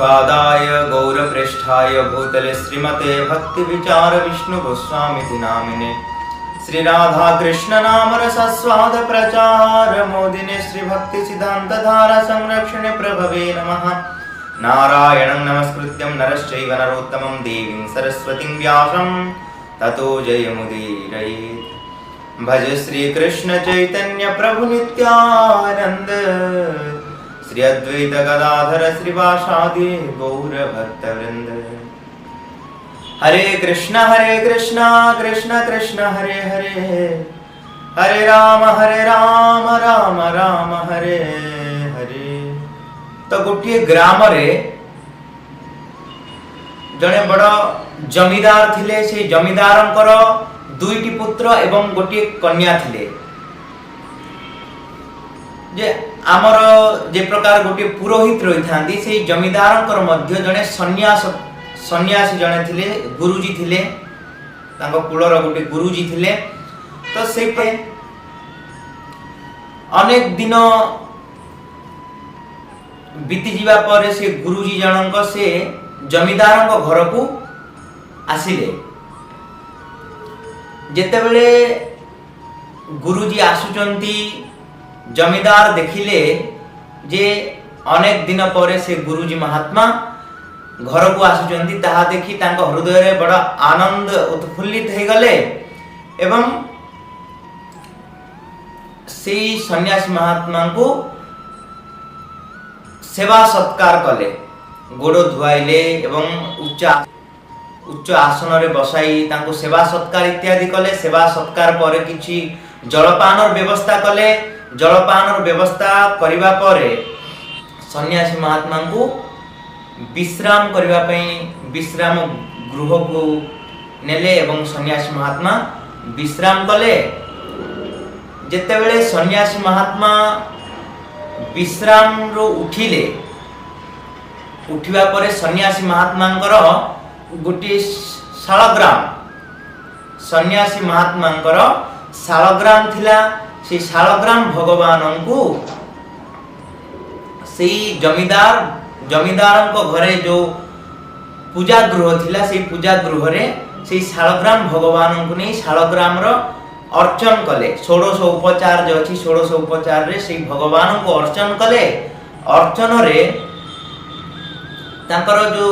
गौड़पादाय गौरपृष्ठाय भूतले श्रीमते भक्ति विचार विष्णु गोस्वामी नामिने श्री राधा कृष्ण नाम रसस्वाद प्रचार मोदिने श्री भक्ति सिद्धांत धारा संरक्षणे प्रभवे नमः। नारायणं नमस्कृत्यं नरश्चैव नरोत्तमं देवीं सरस्वतीं व्यासं ततो जयमुदीरयेत्। भज श्री कृष्ण चैतन्य प्रभु नित्यानंद श्री अद्वैत गदाधर श्रीवासादि गौर भक्तवृंद। हरे कृष्ण कृष्ण कृष्ण हरे हरे, हरे राम राम राम हरे हरे। तो गोटे ग्राम रे जड़े बड़ जमीदार थिले। से जमीदारंकर दुईटी पुत्र एवं गोटे कन्या थिले। जे आमर जे प्रकार गोटे पुरोहित रही थांती से जमीदारंकर मध्य जड़े सन्यासी जड़े थिले, गुरुजी थिले, तांको कुलर गोटे गुरुजी थिले। तो से अनेक दिन बीती जीवा पर से गुरुजी जनक से जमीदारंक घर को आसिले। जेतेबेले गुरुजी आसुचंती जमीदार देखिले जे अनेक दिन पर से गुरुजी महात्मा घर को आसुचंती, ताहा देखि तांको हृदय रे बड़ा आनंद उत्फुल्लित हे गले एवं से सन्यासी महात्मा को सेवा सत्कार कले, गोड़ धुआइले एवं उच्च आसन रे बसाई तांको सेवा सत्कार इत्यादि कले। सेवा सत्कार पर किछि जलपानर व्यवस्था कले। जलपानर व्यवस्था करिबा परे सन्यासी महात्मा को विश्राम करिबा पई विश्राम गृह को नेले एवं सन्यासी महात्मा विश्राम कले। जेतेबेले सन्यासी महात्मा विश्राम रो उठिले, उठिबा परे सन्यासी महात्मांकर गोटे शालग्राम, सन्यासी महात्मांकर शालग्राम थिला। से शालग्राम भगवान को से जमीदार को घरे जो पूजा गृह थिला, से पूजा गृह रे से शालग्राम भगवान को नहीं शालग्राम रो अर्चन कले। 1600 उपचार जो अछि 1600 उपचार रे से भगवान को अर्चन कले। अर्चन रे तांकर जो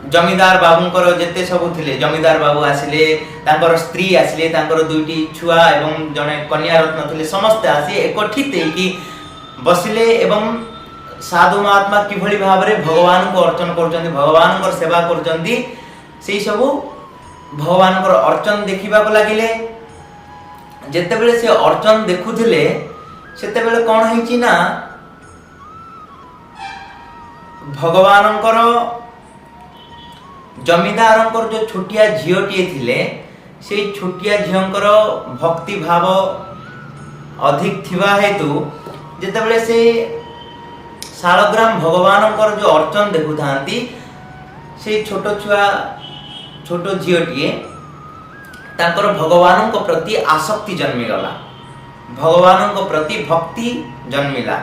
जमीदार बाबूंकर जेते सब थिले, जमीदार बाबू आसिले, तांकर स्त्री आसिले, तांकर दुईटी छुआ एवं जने कन्या रत्न थिले, समस्त आसी एकठित कि बसिले एवं साधु महात्मा किभଳି भाबरे भगवान को अर्चन करचंदी, भगवान को सेवा करचंदी, सेई सब भगवान को अर्चन देखिबा को लागिले। जेतेबेले से अर्चन देखुथिले सेतेबेले कोन हेची ना भगवानंकर जमीदारंकर जो छोटिया झियोटिए थिले, से छोटिया झियोंकर भक्ति भाव अधिक थिबा हेतु जेतेबेले से शालग्राम भगवानंकर जो अर्चन देखु थांती, से छोट छुआ छोट झियोटिए तांकर भगवान को प्रति आसक्ति जन्मी गला, भगवान को प्रति भक्ति जन्मिला।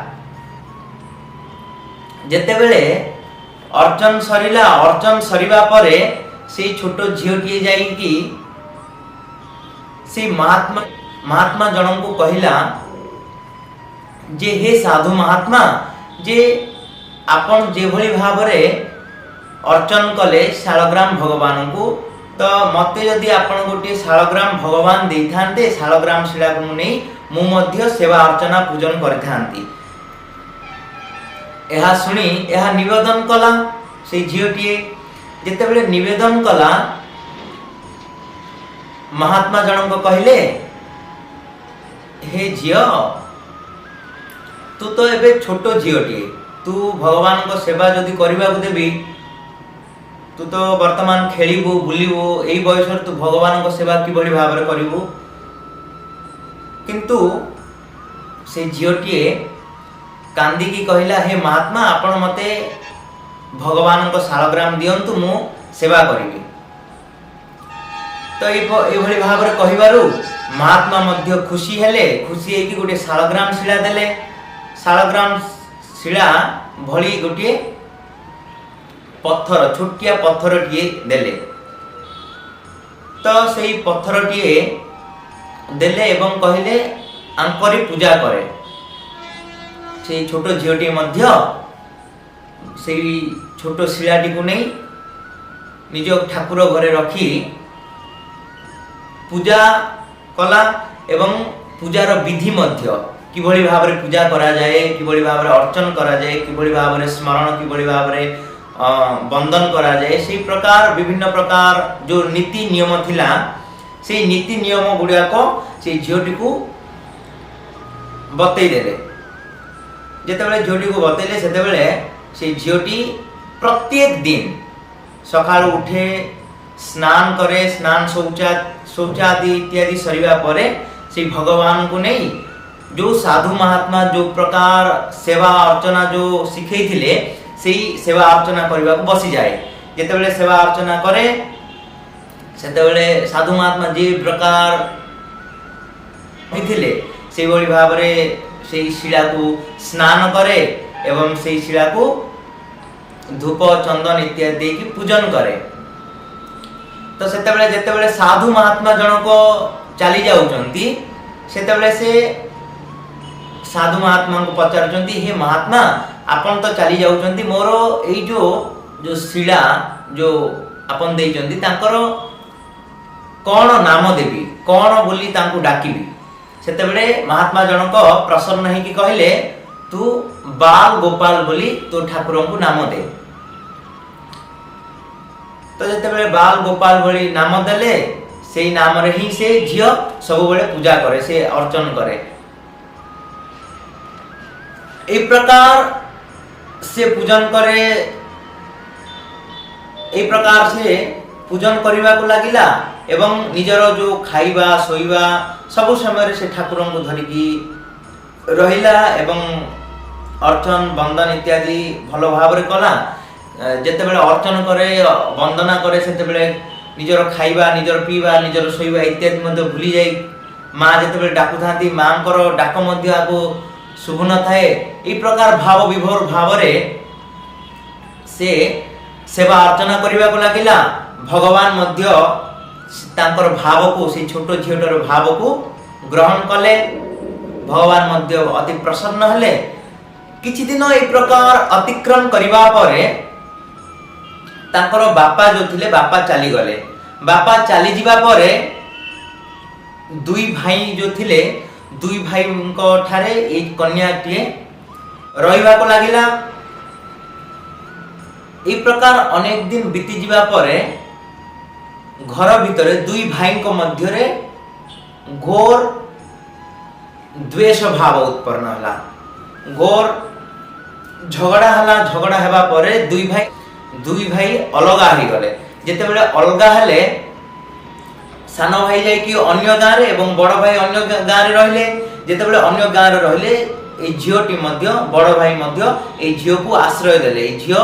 जेतेबेले अर्चन सरिला, अर्चन सरिबा परे से छोट झियोटिए जाई कि से महात्मा जनन को कहिला जे हे साधु महात्मा, जे आपण जे भली भाबरे अर्चन कले शालग्राम भगवान को, तो मते यदि आपण गोटे शालग्राम भगवान देइथांते, शालग्राम शिला को नहीं मु मध्य सेवा अर्चना पूजन करिथांती। एहा सुनी एहा निवेदन कला से झियोटिए। जेतेबेले निवेदन कला महात्मा जनक कहिले, हे झियो तू तो एबे छोटो झियोटिए, तू भगवान को सेवा जदि करबा को देबी, तू तो वर्तमान खेलिबू बुलिबू, एई बयस तू भगवान को सेवा किभଳି भाबरे करिबू। किंतु से झियोटिए कांदी की कहिला, हे महात्मा आपण मते भगवान को शालग्राम दियंतु, मु सेवा करिबी। तो एभଳି भाबरे कहिबारु महात्मा मध्य खुशी हेले। खुशी हे कि गोटे शालग्राम शिला देले। शालग्राम शिला भली गोटे पत्थर छोटिया पत्थरटीए देले। तो सेई पत्थरटीए देले एवं कहले आंकरी पूजा करे। से छोट झीलटी मध्य से छोट शिलाटी को नहीं निज ठाकुर घरे रखी पूजा कला एवं पूजार विधि मध्य किभଳି भाବରେ पूजा करा जाए, किभଳି भाବରେ अर्चन करा जाए, किभଳି भाବରେ स्मरण, किभଳି भाବରେ बंदन करा जाए, से प्रकार विभिन्न प्रकार जो नीति नियम थिला से नीति नियम गुड़िया को से झीलटी को बतई देले। जेतेबेले झीलटी को बतैले सेतेबेले से झीलटी प्रत्येक दिन सकाळ उठे, स्नान करे, स्नान शौच आदि इत्यादि सरिवा परे से भगवान को नहीं जो साधु महात्मा जो प्रकार सेवा अर्चना जो शिखई थिले से सेवा अर्चना करने को बसी जाए। जेतेबेले सेवा अर्चना करे सेतेबेले साधु महात्मा जे प्रकार थिले से भली भाबरे से शिला को स्नान करे एवं से शिला को धूप चंदन इत्यादि की पूजन करे। तो सेतेबेले जेतेबेले साधु महात्मा जनक चली जाउचंती सेतेबेले से साधु महात्मा को पचारुचंती, हे महात्मा आपन तो चली जाउचंती, मोर एई जो शिला जो आपन देइचंती तांकर कौन नाम देवी, कौन बोली तांको डाकिबी। सेतेबेले महात्मा जनक प्रसन्न है कि कहले तू बाल गोपाल बोली तो ठाकुर को नाम दे। तो जेतेबेले बाल गोपाल बोली नाम देले से नाम रे ही से झियो सब बेले पूजा करे, से अर्चन करे। ए प्रकार से पूजन करे, ए प्रकार से पूजन करने को लगिला एवं निजर जो खाइबा सोइबा सब समय से ठाकुर को धरिकी रहिला एवं अर्चन बंदन इत्यादि भल भाव कला। जेतेबेले अर्चन करे वंदना करे सेतेबेले निजर खाइबा, निजर पीबा, निजर सोइबा इत्यादि मध्य भूली जाई। माँ जेतेबेले डाकु थांती मांकर डाक मध्य आको शुभ न थाए। ई प्रकार भाव विभोर भावरे से सेवा अर्चना करने को लगिला। भगवान मध्य तांकर भाव को से छोट झीलटर भाव को ग्रहण कले। भगवान मध्य अति प्रसन्न हेले। किछि दिन ए प्रकार अतिक्रम करिबा परे तांकर बापा जो थिले बापा चली गले। बापा चली जिबा परे दुई भाई जो थिले दुई भाई को ठारे एक कन्याटीए रहिबा को लागिला। ए प्रकार अनेक दिन बीती जिबा परे घर भितरे दुई भाई को मध्य रे घोर द्वेष भाव उत्पन्न हला। घोर झगड़ा हला। झगड़ा हेबा परे दुई भाई अलगा ही गले। जेतेबेले अलगा हेले सान भाई जाई कि अन्य गाँ रे एवं बड़ भाई अन्य गाँ रे रहिले। जेतेबेले अन्य गाँ रे रहिले ए झियोटी मध्य बड़ भाई मध्य ए झियो को आश्रय देले। ए झियो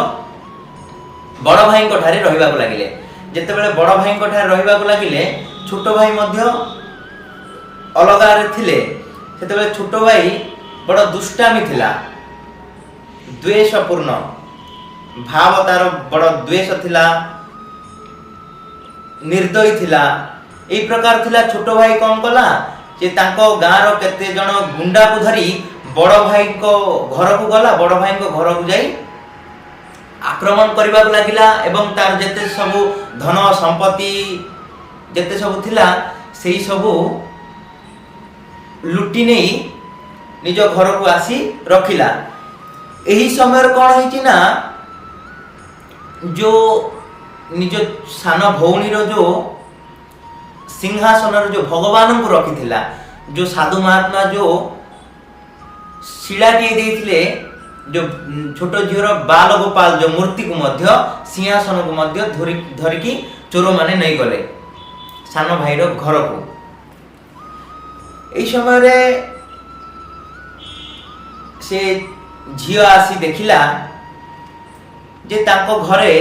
बड़ भाई को ठारे रहिबा को लागिले। जेतेबेले बड़ भाई को ठारे रहिबा को लागिले छोट भाई मध्य अलगा रे थिले। सेतेबेले छोट भाई बड़ दुष्टामी थिला, द्वेषपूर्ण भाव तार बड़ द्वेष थिला, निर्दयी थिला। ए प्रकार थिला। छोट भाई कौन कला जे तांको गाँ रो केते जण गुंडा को धरी बड़ भाई को घर को गला। बड़ भाई को घर को जाई आक्रमण करबा को लागिला एवं तार जेते सब धन संपत्ति जेते सब थिला सेही सब लुटी नहीं निज घर को आसी रखिला। एही समय कौन होइची ना जो निज सान भौणी रो जो सिंहासन जो भगवान को रखी थिला, जो साधु महात्मा जो शिलाटी देइथिले, जो छोट झीर बाल गोपाल जो मूर्ति को मध्य सिंहासन को मध्य धरिकी चोर माने नहीं गले सान भाई रो घर को। एई समय रे से झियो आसी देखिला जे तांको घरे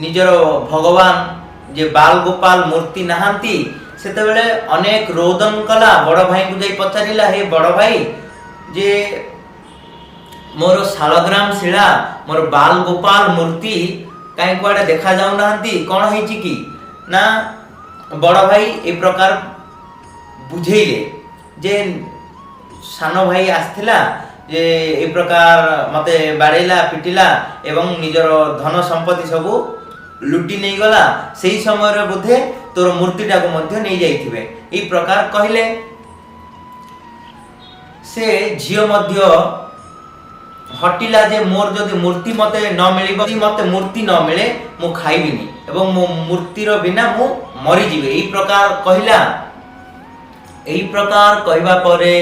निजर भगवान जे बाल गोपाल मूर्ति नहांती। सेतेबेले अनेक रोदन कला। बड़ भाई को जाई पचारिला, हे बड़ भाई जे मोर शालग्राम शिला मोर बाल गोपाल मूर्ति कहीं कुआडे देखा जाऊ नाहंती कौन होईची की ना बड़ भाई ए प्रकार बुझेइले जे सानो भाई आस्थिला जे ए प्रकार मते बाड़ेला पिटिला एवं निजर धन संपत्ति सब लुटी नहीं गला सेही समय रे बोधे तोर मूर्तिटा को मध्य नहीं जाइथिबे ए प्रकार कहिले से झियो मध्य हटिला जे मोर जदि मूर्ति मते न मिलिबो मते मूर्ति न मिले मु खाइबिनी एवं मो मूर्तिर बिना मु मरि जिबे एही प्रकार कहिला। एही प्रकार कहबा परे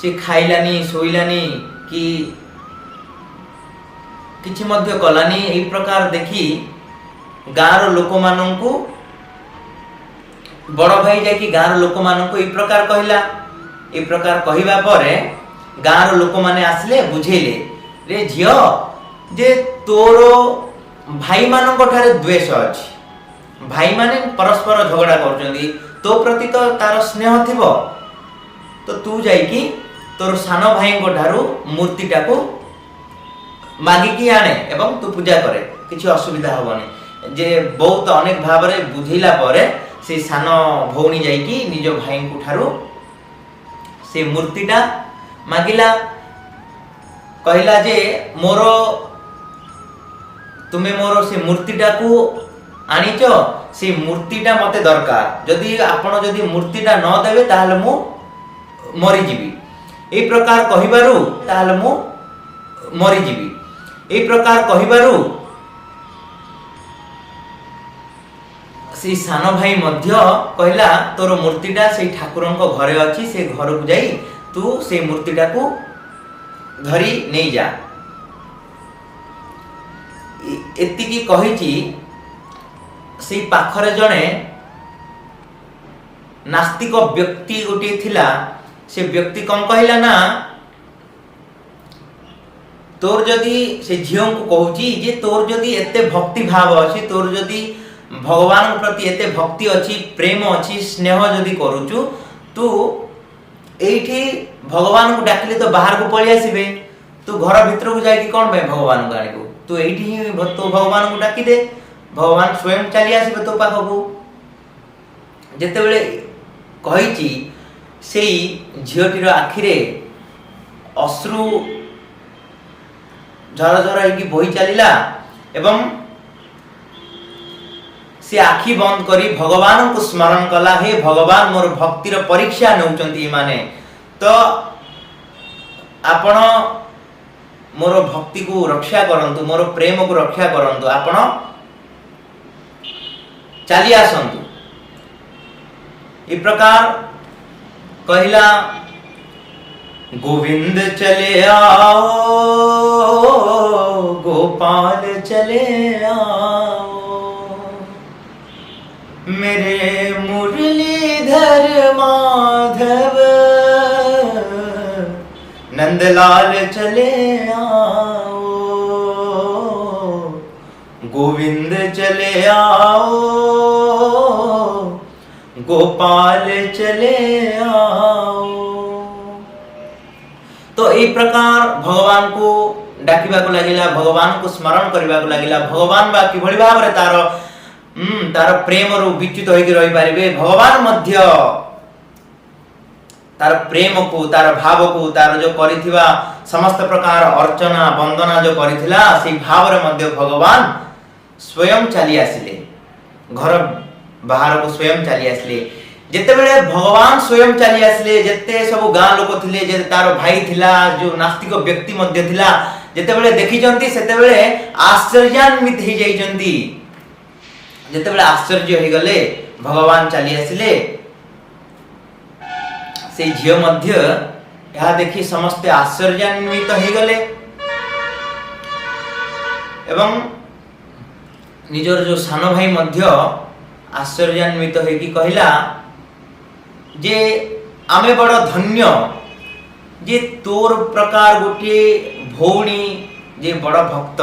से खाइलानी सोइलानी कि किछि मध्य कलानी एही प्रकार देखि गाँर लोक माननकु बड़ भाई जाकि गाँर लोक माननकु एही प्रकार कहिला। एही प्रकार कहिबा परे गाँर लोक माने आसले बुझेले रे झियो जे तोरो भाई मानक ठारे द्वेष अछि भाई माने परस्पर झगड़ा करछंदी तो प्रति तो तार स्नेह थिबो तो तू जाई कि तोर सानो भाई को ठारू मूर्तिटा को मागी की आने एवं तू पूजा करे किछि असुविधा हबनी जे बहुत अनेक भाव रे बुझिला परे से सानो भौणी जाई कि निज भाई को ठारू से मूर्तिटा मागिला कहिला जे मोरो तुमे मोरो से मूर्तिटा को आनिच से मूर्तिटा मते दरकार जदि आपण जदि मूर्तिटा न देबे ताहले मु मरि जिबी ए प्रकार कहिबारु ताहले मु मरि जिबी ए प्रकार कहिबारु से सानो भाई मध्य कहिला तोर मूर्तिटा से ठाकुरंको घरे अछि से घर को जाई तू से मूर्तिटा को धरी नहीं जा एतिकी कहिची से पाखरे जणे नास्तिक व्यक्ति गोटे थिला से व्यक्ति कौन कहिला ना तोर जदि से झियो को कहूची जे तोर जदि एते भक्ति भाव अछि तोर जदि भगवान प्रति एते भक्ति अछि प्रेम अछि स्नेह जदि करूचु तू एठी भगवान को डाकिले तो बाहर को पळि आसीबे तू घर भीतर को जाई कि कोन बे भगवान को आनिबो तू एठी ही तो भगवान को डाकी दे भगवान स्वयं चली आसीबे तो पाखो को जते बेले कहिची सेई झियोटीर आखिरे अश्रु झर झर होई बोही चलीला एवं से आखि बंद करी भगवान को स्मरण कला हे भगवान मोर भक्तिर परीक्षा नउचंती माने तो आपण मोर भक्ति को रक्षा करंतु मोर प्रेम को रक्षा करंतु आपण चली आसंतु इ प्रकार कहिला गोविंद चले आओ गोपाल चले आओ मेरे मुरलीधर माधव नंदलाल चले आओ गोविंद चले आओ गोपाल चले आओ। तो ई प्रकार भगवान को डाकिबा को लागिला भगवान को स्मरण करबा को लागिला भगवान बा किभଳି भाबरे तार प्रेम रु विच्युत होई रही पारिबे भगवान मध्य तार प्रेम को तार भाव को तार जो करिथिबा समस्त प्रकार अर्चना वंदना जो करिथिला से भाव रे मध्य भगवान स्वयं चली आसिले घर बाहर को स्वयं चली आसिले जेते बेले भगवान स्वयं चली आसिले जेते सब गां लोक थिले जे तार भाई थिला जो नास्तिक व्यक्ति मध्य थिला जेते बेले देखि जंती सेते बेले आश्चर्यान्वित हो जाइजंती जेते बेले आश्चर्य हो गले भगवान चली आसिले से झियो मध्य यह देखि समस्त आश्चर्यान्वित हो गले एवं निजर जो सानो भाई मध्य आश्चर्यान्वित हो कि कहिला जे आमे बड़ धन्य जे तोर प्रकार गोटे भौणी जे बड़ भक्त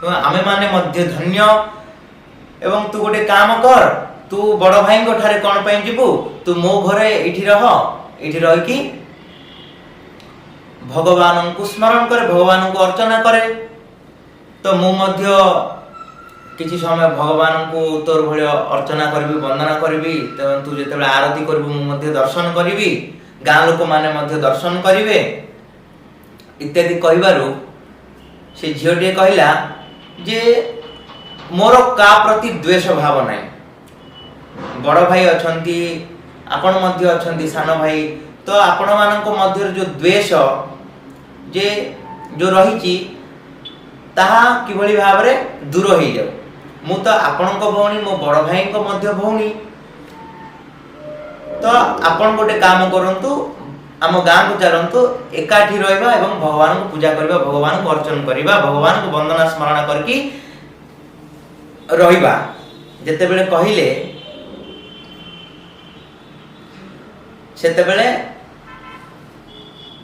आमे माने मध्य धन्य एवं तू गोटे काम कर तू बड़ भाई को ठारे कोन पई जीबू तू मो घरे एठी रह कि भगवान को स्मरण करे, भगवान को अर्चना करे। तो मु मध्य किछि समय भगवान को तोर भଳି अर्चना करबी, वंदना करबी। तो तू जेतेबे आरती करबू मु मध्य दर्शन करबी, गाँ लोक माने मध्य दर्शन करिवे इत्यादि कहिबारु से झियोटे कहला जे मोर का प्रति द्वेष भाव नाही। बड़ भाई अछंती, आपण मध्य अछंती सानो भाई, तो आपण मानको मध्य जो द्वेष जे जो रहिची ताहा किभଳି भाबरे दूर होई जाऊ। मु तो आपणको भौणी, मो बड़ भाई को मध्य भौणी। तो आपण गोटे काम करंतु, आम गाँ को चलंतु, एकाठी रहबा एवं भगवान को पूजा करबा, भगवान को अर्चन करबा, भगवान को वंदना स्मरण करके रहिबा। जेते बेले कहिले सेते बेले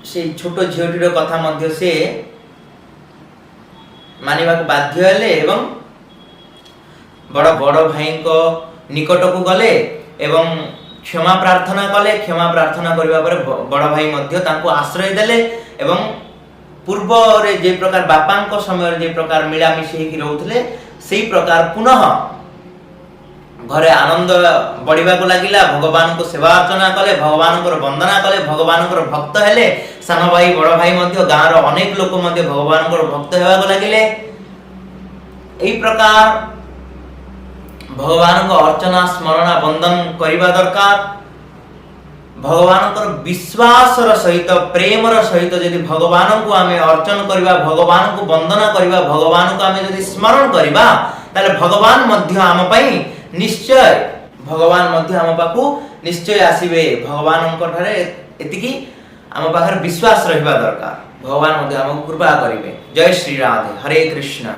से छोट झियोटीर कथा मध्य से मानिबा को बाध्य हेले एवं बड़ बड़ भाई को निकट को गले एवं क्षमा प्रार्थना कले। क्षमा प्रार्थना करबा पर बड़ भाई मध्य तांको आश्रय देले एवं पूर्व रे जे प्रकार बापांको समय जे प्रकार मिलामिशी हेकि रहउथले सेही प्रकार पुनः घरे आनंद बढ़िबा को लागिला। भगवान को सेवा अर्चना कले, भगवान को वंदना कले, भगवान को भक्त हेले। सान भाई बड़ भाई मध्य गाँव रो अनेक लोक मध्य भगवान को भक्त हेबा को लागिले। एही प्रकार भगवान को अर्चना स्मरण वंदन करिबा दरकार। भगवान को विश्वास रो सहित, प्रेम रो सहित यदि भगवान को आमे अर्चन करिबा, भगवान को वंदना करिबा, भगवान को आमे यदि स्मरण करिबा, ताले भगवान मध्य आम पई निश्चय, भगवान मध्य आम पाखु निश्चय आसीबे। भगवान को ठारे एतिकी आम पाखर विश्वास रहिबा दरकार। भगवान मध्य आम कृपा करिवे। जय श्री राधे, हरे कृष्ण।